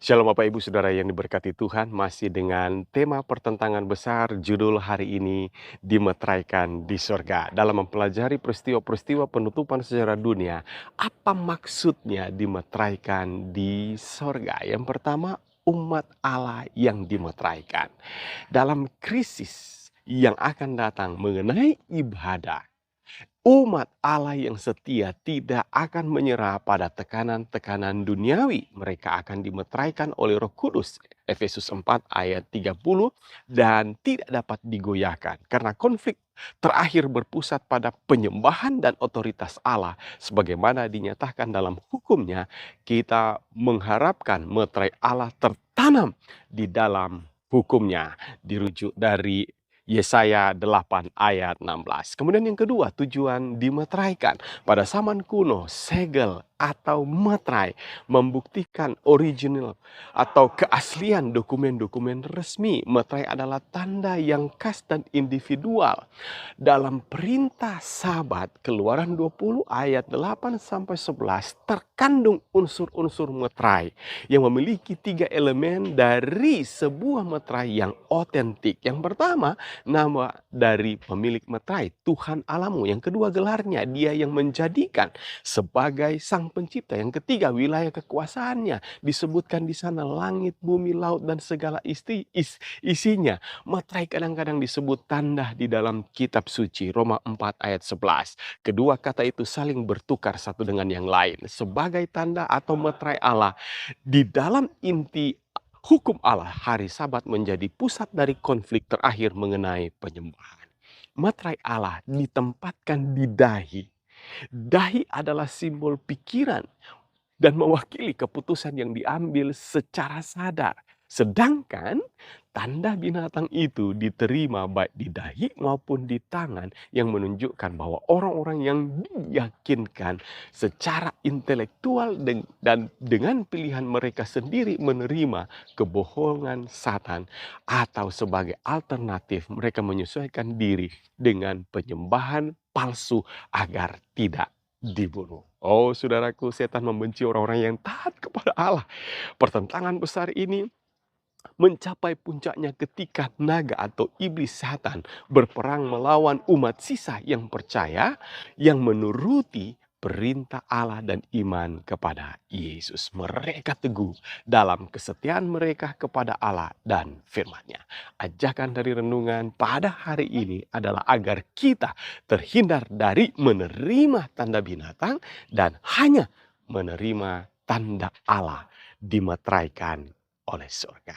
Shalom Bapak Ibu Saudara yang diberkati Tuhan, masih dengan tema pertentangan besar, judul hari ini dimeteraikan di surga. Dalam mempelajari peristiwa-peristiwa penutupan sejarah dunia, apa maksudnya dimeteraikan di surga? Yang pertama, umat Allah yang dimeteraikan. Dalam krisis yang akan datang mengenai ibadah, umat Allah yang setia tidak akan menyerah pada tekanan-tekanan duniawi. Mereka akan dimeteraikan oleh Roh Kudus. Efesus 4 ayat 30, dan tidak dapat digoyahkan. Karena konflik terakhir berpusat pada penyembahan dan otoritas Allah. Sebagaimana dinyatakan dalam hukumnya, kita mengharapkan meterai Allah tertanam di dalam hukumnya. Dirujuk dari Yesaya 8 ayat 16. Kemudian yang kedua, tujuan dimeteraikan. Pada zaman kuno, segel atau meterai membuktikan original atau keaslian dokumen-dokumen resmi. Meterai adalah tanda yang khas dan individual. Dalam perintah Sabat Keluaran 20 ayat 8-11 terkandung unsur-unsur meterai yang memiliki 3 elemen dari sebuah meterai yang otentik. Yang pertama, nama dari pemilik meterai, Tuhan Alamu. Yang kedua, gelarnya, Dia yang menjadikan sebagai Sang Pencipta. Yang ketiga, wilayah kekuasaannya, disebutkan di sana langit, bumi, laut, dan segala isinya. Meterai kadang-kadang disebut tanda di dalam kitab suci, Roma 4 ayat 11. Kedua kata itu saling bertukar satu dengan yang lain. Sebagai tanda atau meterai Allah, di dalam inti hukum Allah, hari Sabat menjadi pusat dari konflik terakhir mengenai penyembahan. Meterai Allah ditempatkan di dahi. Dahi adalah simbol pikiran dan mewakili keputusan yang diambil secara sadar. Sedangkan tanda binatang itu diterima baik di dahi maupun di tangan, yang menunjukkan bahwa orang-orang yang diyakinkan secara intelektual dan dengan pilihan mereka sendiri menerima kebohongan Satan, atau sebagai alternatif mereka menyesuaikan diri dengan penyembahan palsu agar tidak dibunuh. Oh saudaraku, setan membenci orang-orang yang taat kepada Allah. Pertentangan besar ini mencapai puncaknya ketika naga atau iblis setan berperang melawan umat sisa yang percaya, yang menuruti perintah Allah dan iman kepada Yesus. Mereka teguh dalam kesetiaan mereka kepada Allah dan firman-Nya. Ajakan dari renungan pada hari ini adalah agar kita terhindar dari menerima tanda binatang dan hanya menerima tanda Allah dimeteraikan oleh surga.